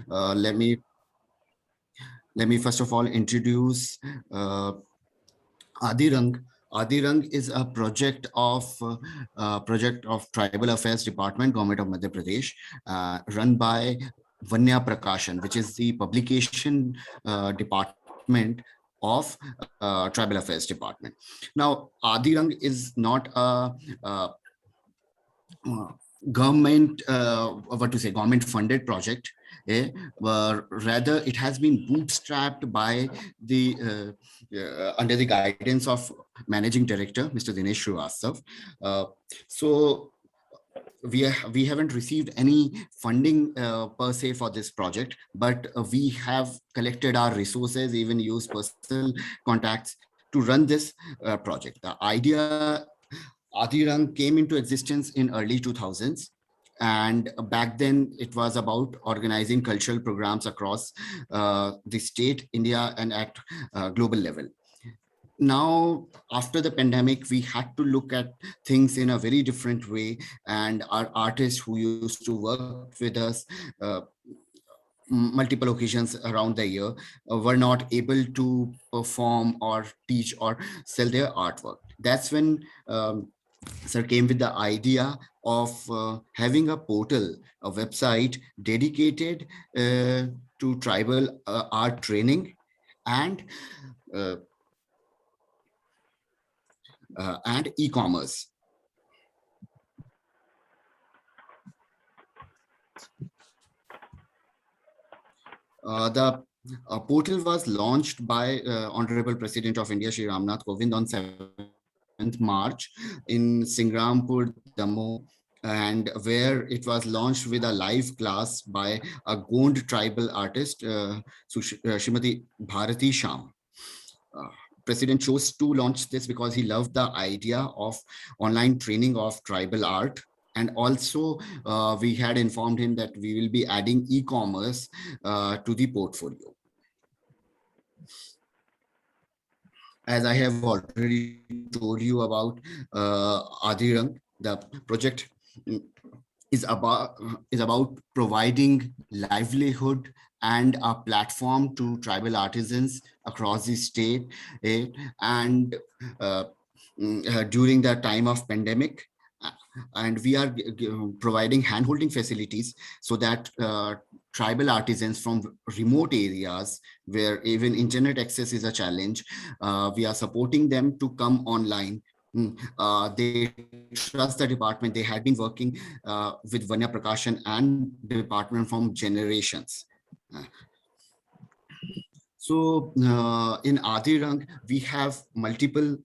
Let me first of all introduce Adirang. Adirang is a project of Tribal Affairs Department, Government of Madhya Pradesh, run by Vanya Prakashan, which is the publication department of Tribal Affairs Department. Now, Adirang is not a uh, government funded project, rather it has been bootstrapped by the under the guidance of managing director Mr. Dinesh Srivastav. So we haven't received any funding per se for this project, but we have collected our resources, even used personal contacts to run this project. The idea Adirang came into existence in early 2000s, and back then it was about organizing cultural programs across the state, India, and at global level. Now, after the pandemic, we had to look at things in a very different way, and our artists who used to work with us multiple occasions around the year were not able to perform or teach or sell their artwork. That's when sir came with the idea of having a portal, a website dedicated to tribal art training and uh, and e-commerce. The portal was launched by Honorable President of India, Shri Ramnath Kovind, on 7th March in Singrampur, Damoh, and where it was launched with a live class by a Gond tribal artist, Srimati Bharati Sham. Uh, President chose to launch this because he loved the idea of online training of tribal art. And also, we had informed him that we will be adding e-commerce to the portfolio. As I have already told you about Adirang, the project mm, is about providing livelihood and a platform to tribal artisans across the state, and uh, during the time of pandemic, uh, and we are providing hand-holding facilities so that tribal artisans from remote areas where even internet access is a challenge, we are supporting them to come online. They trust the department. They had been working with Vanya Prakashan and department from generations. Uh, So in Adirang, we have multiple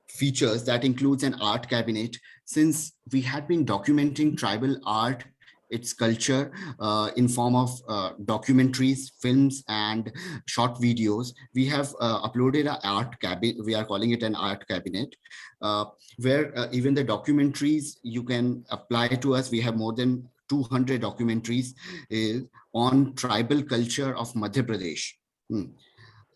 features that includes an art cabinet. Since we had been documenting tribal art, its culture in form of documentaries, films, and short videos, we have uploaded an art cabinet. We are calling it an art cabinet, uh, where even the documentaries you can apply to us. We have more than 200 documentaries on tribal culture of Madhya Pradesh. Hmm.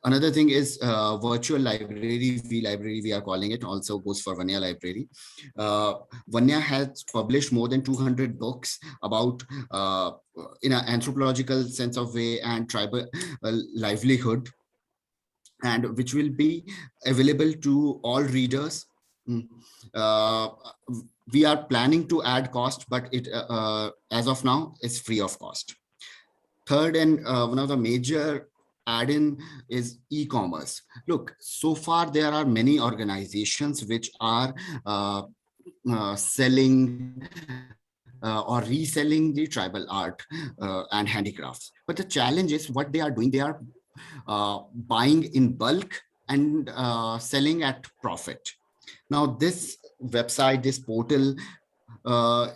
Another thing is virtual library, V-Library, we are calling it, also goes for Vanya Library. Vanya has published more than 200 books about, in an anthropological sense of way, and tribal livelihood, and which will be available to all readers. Mm. Uh, we are planning to add cost, but it as of now, it's free of cost. Third, and one of the major add-in is e-commerce. Look, so far there are many organizations which are selling or reselling the tribal art and handicrafts. But the challenge is what they are doing. They are buying in bulk and selling at profit. Now, this website, this portal uh,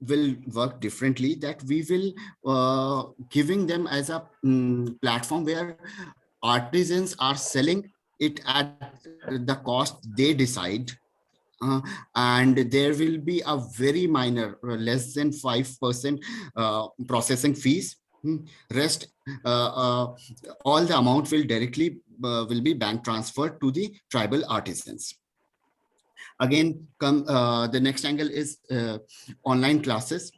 will work differently, that we will giving them as a platform where artisans are selling it at the cost they decide, uh, and there will be a very minor, less than 5% processing fees. Rest, all the amount will directly will be bank transferred to the tribal artisans. Again, come the next angle is online classes.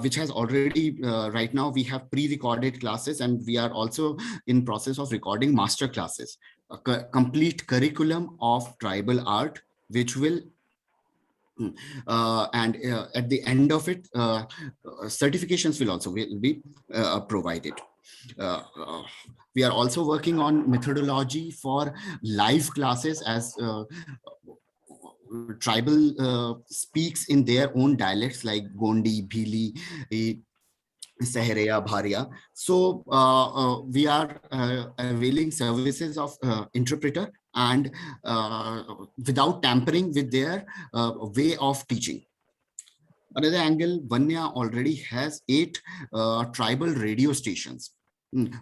which has already, right now we have pre-recorded classes, and we are also in process of recording master classes, a complete curriculum of tribal art, which will and at the end of it, certifications will also be provided. Uh, uh, we are also working on methodology for live classes, as tribal speaks in their own dialects like Gondi, Bhili, Sahareya, Bharia. So we are availing services of interpreter, and without tampering with their way of teaching. Another angle, Vanya already has 8 tribal radio stations,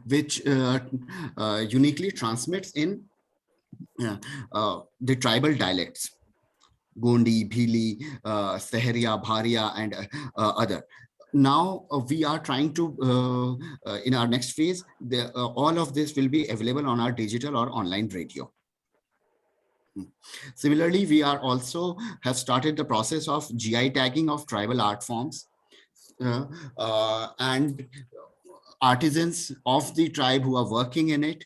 which uniquely transmits in the tribal dialects. Gondi, Bhili, Saharia, Bharia, and other. Now we are trying to, in our next phase, all of this will be available on our digital or online radio. Similarly, we are also have started the process of GI tagging of tribal art forms, and artisans of the tribe who are working in it.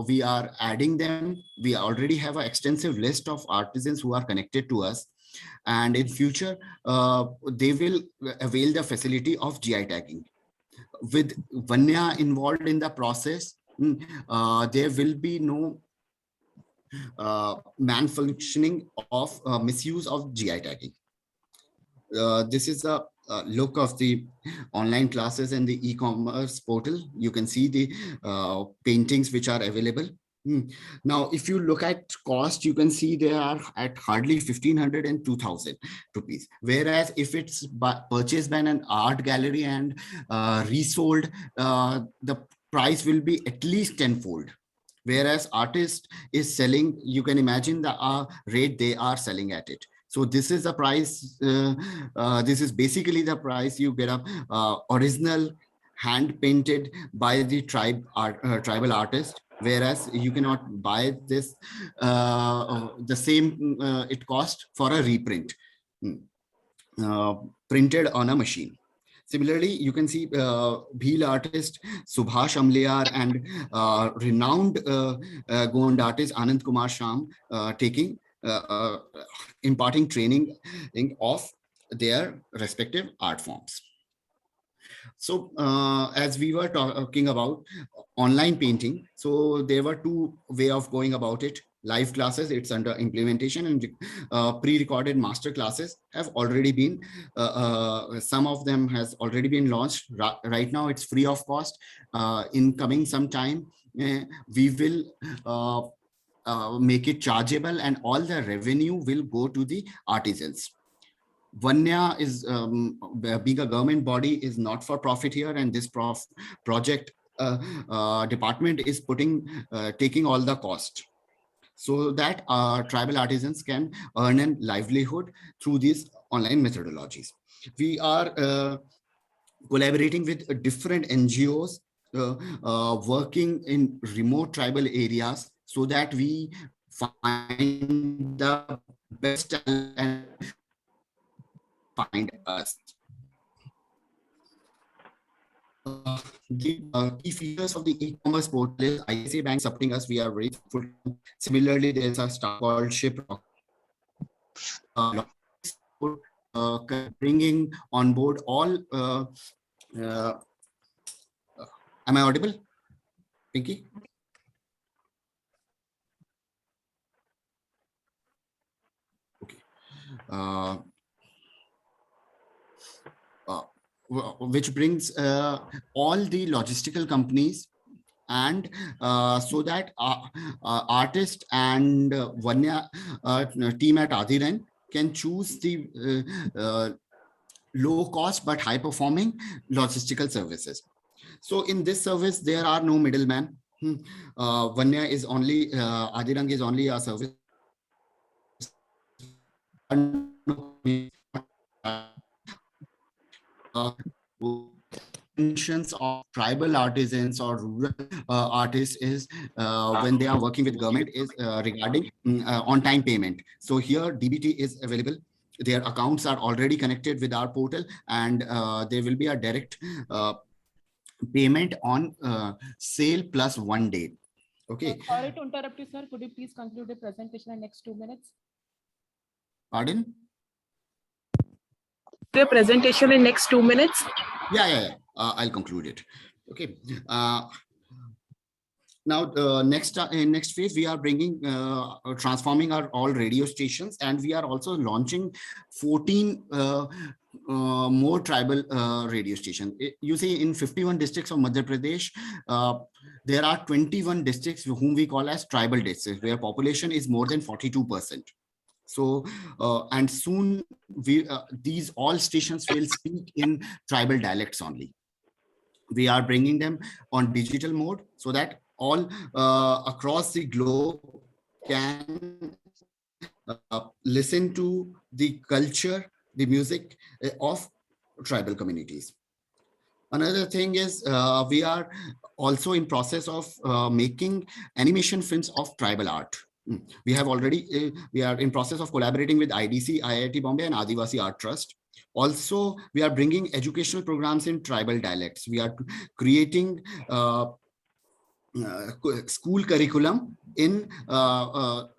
We are adding them. We already have an extensive list of artisans who are connected to us, and in future they will avail the facility of GI tagging. With Vanya involved in the process, there will be no malfunctioning of misuse of GI tagging. This is a look of the online classes and the e-commerce portal. You can see the paintings which are available. Now, if you look at cost, you can see they are at hardly 1,500 and 2,000 rupees. Whereas if it's purchased by an art gallery and resold, the price will be at least tenfold. Whereas artist is selling, you can imagine the rate they are selling at it. So this is the price. This is basically the price you get a original hand painted by the tribal artist. Whereas you cannot buy this the same it cost for a reprint printed on a machine. Similarly, you can see Bhil artist Subhash Amliar and renowned Gond artist Anand Kumar Sham taking imparting training of their respective art forms. So as we were talking about online painting, so there were 2 ways of going about it. Live classes, it's under implementation, and pre-recorded master classes have already been, some of them has already been launched. Right now, it's free of cost. In coming some time, we will make it chargeable, and all the revenue will go to the artisans. Vanya is being a government body is not for profit here, and this project department is taking all the cost, so that tribal artisans can earn a livelihood through these online methodologies. We are collaborating with different NGOs working in remote tribal areas, so that we find the best and find us. The key features of the e-commerce portal is ICICI Bank supporting us. We are very full. Similarly, there's a startup called Shiprock, bringing on board all. Am I audible, Pinky? Okay. Which brings all the logistical companies, and so that artist and Vanya team at Adhiran can choose the low cost but high performing logistical services. So in this service, there are no middleman. Vanya is only, Adhirang is only a service. Of tribal artisans or rural artists is when they are working with government is regarding on-time payment. So here DBT is available. their accounts are already connected with our portal, and there will be a direct payment on sale plus 1 day. Okay. Sorry to interrupt you, sir. Could you please conclude the presentation in next 2 minutes? Pardon? The presentation in next 2 minutes. Yeah. I'll conclude it. Okay. Now, next phase, we are bringing, transforming our all radio stations, and we are also launching 14 more tribal radio stations. You see, in 51 districts of Madhya Pradesh, there are 21 districts whom we call as tribal districts, where population is more than 42%. So, and soon these all stations will speak in tribal dialects only. We are bringing them on digital mode so that all across the globe can listen to the culture, the music of tribal communities. Another thing is we are also in process of making animation films of tribal art. We have already, we are in process of collaborating with IDC, IIT Bombay and Adivasi Art Trust. Also, we are bringing educational programs in tribal dialects. We are creating school curriculum in of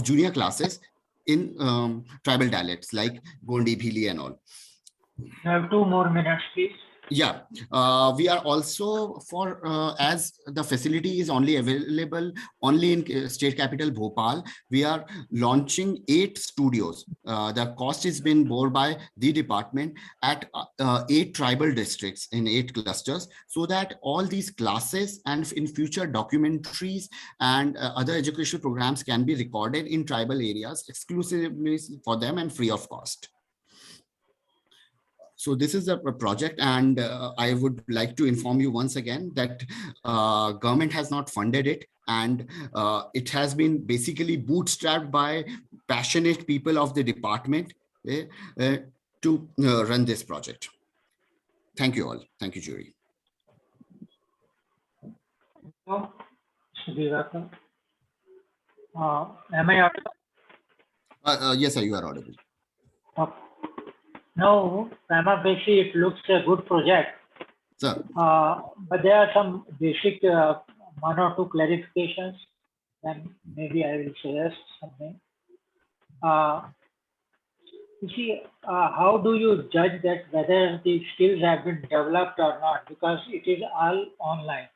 junior classes in tribal dialects like Gondi, Bhili and all. You have 2 more minutes, please. Yeah, we are also for as the facility is only available only in state capital Bhopal, we are launching 8 studios. The cost is been borne by the department at 8 tribal districts in 8 clusters, so that all these classes and in future documentaries and other educational programs can be recorded in tribal areas exclusively for them and free of cost. So this is a project, and I would like to inform you once again that government has not funded it, and it has been basically bootstrapped by passionate people of the department to run this project. Thank you all. Thank you, jury. Am I audible? Yes, sir, you are audible. Okay. Now, prima facie, it looks a good project. Sir. But there are some basic 1 or 2 clarifications, then maybe I will suggest something. You see, how do you judge that whether the skills have been developed or not? Because it is all online.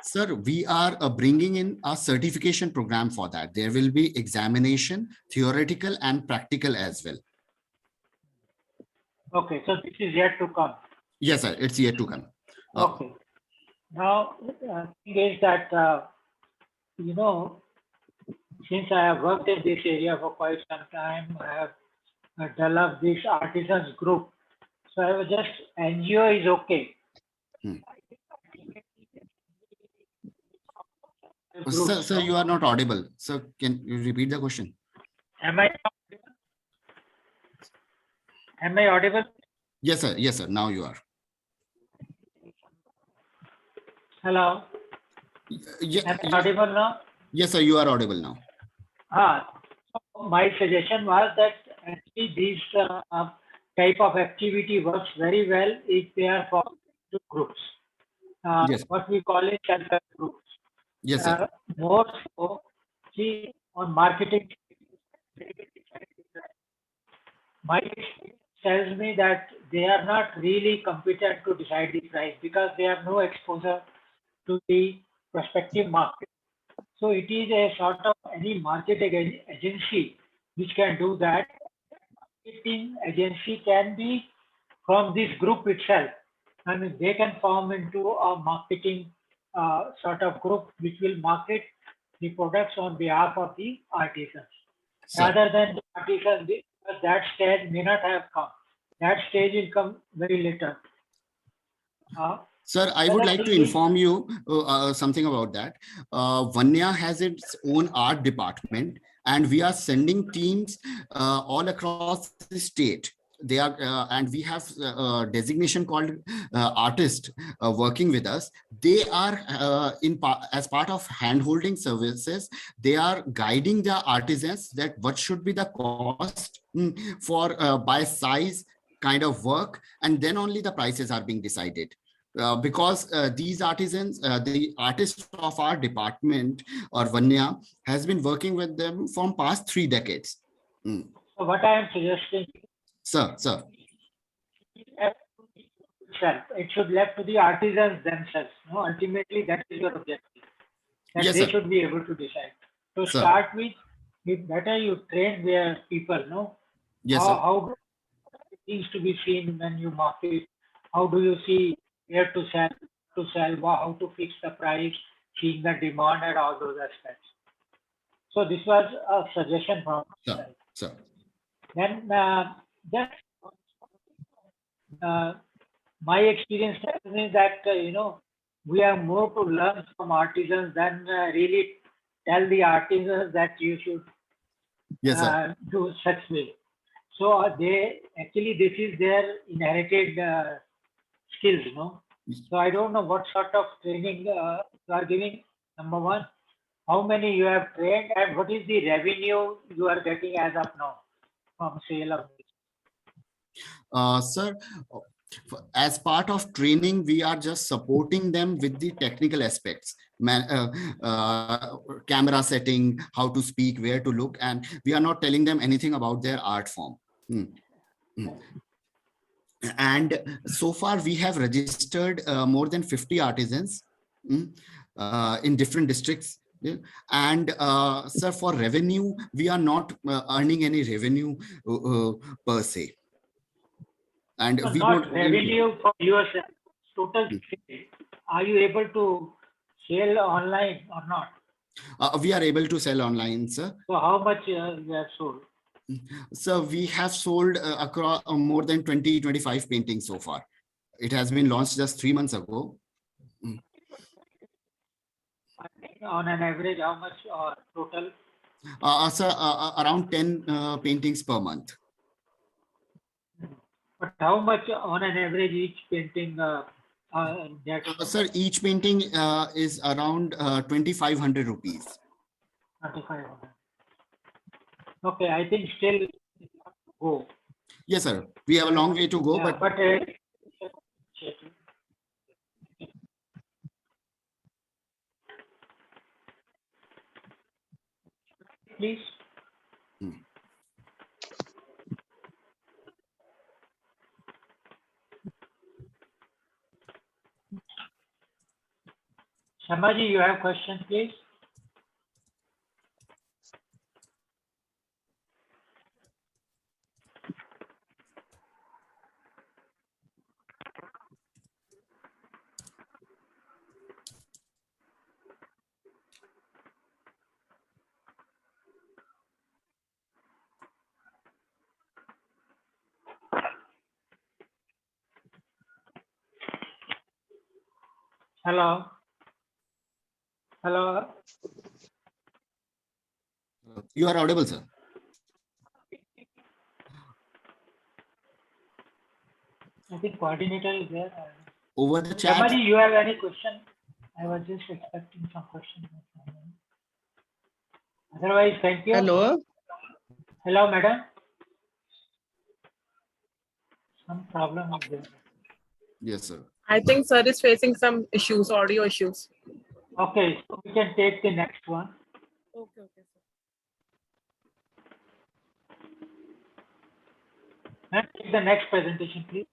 Sir, we are bringing in a certification program for that. There will be examination, theoretical and practical as well. Okay, so this is yet to come. Yes, sir, it's yet to come. Okay. Now, thing is that, you know, since I have worked in this area for quite some time, I have developed this artisans group. So I was just, NGO is okay. Sir, you are not audible. Sir, can you repeat the question? Am I audible? Yes, sir. Yes, sir. Now you are. Hello. Am I audible now? Yes, sir. You are audible now. So my suggestion was that actually these type of activity works very well if they are formed into groups. Yes. What we call it self-help groups. Yes, sir. More so, see, on marketing, my experience tells me that they are not really competent to decide the price because they have no exposure to the prospective market. So it is a sort of any marketing agency which can do that. Marketing agency can be from this group itself. I mean, they can form into a marketing sort of group which will market the products on behalf of the artisans. Sir. Rather than the artisans, that stage may not have come. That stage will come very later. Sir, I would like to inform you something about that. Vanya has its own art department, and we are sending teams all across the state they are, and we have a designation called artist working with us. They are as part of hand-holding services. They are guiding the artisans that what should be the cost for by size kind of work, and then only the prices are being decided. Because these artisans, the artists of our department or Vanya has been working with them from past 3 decades. Mm. So what I am suggesting, Sir, it should left to the artisans themselves. No, ultimately that is your objective. That Yes, they sir. should be able to decide. To Sir. start with, if better you train their people, no? Yes, sir. How things to be seen when you market? How do you see where to sell, how to fix the price, seeing the demand and all those aspects. So this was a suggestion from my Sir, side. sir. Then just my experience tells me that we have more to learn from artisans than really tell the artisans that you should Yes, sir. do such way. So they actually this is their inherited skills, So I don't know what sort of training you are giving. Number one, how many you have trained, and what is the revenue you are getting as of now from sale of this? Sir, as part of training, we are just supporting them with the technical aspects, camera setting, how to speak, where to look, and we are not telling them anything about their art form. And so far, we have registered more than 50 artisans in different districts. Yeah. And sir, for revenue, we are not earning any revenue per se. And So we not don't revenue for yourself, total sale. Are you able to sell online or not? we are able to sell online, sir. So how much you have sold? So we have sold across more than 25 paintings so far. It has been launched just 3 months ago. On an average, how much total? Sir, around 10 paintings per month. But how much on an average each painting Sir, each painting is around 2,500 rupees. 25. Okay, I think still go. Yes, sir. We have a long way to go, Yeah, but Please. Shamaji, you have question, please? Hello? Hello? you are audible, sir. I think coordinator is there. Over the chat. Shamaji, you have any question? I was just expecting some question. Otherwise, thank you. Hello. Hello, madam. Some problem is there. Yes, sir. I think sir is facing some issues, audio issues. Okay, so we can take the next one. Okay, okay, sir. Let's take the next presentation, please.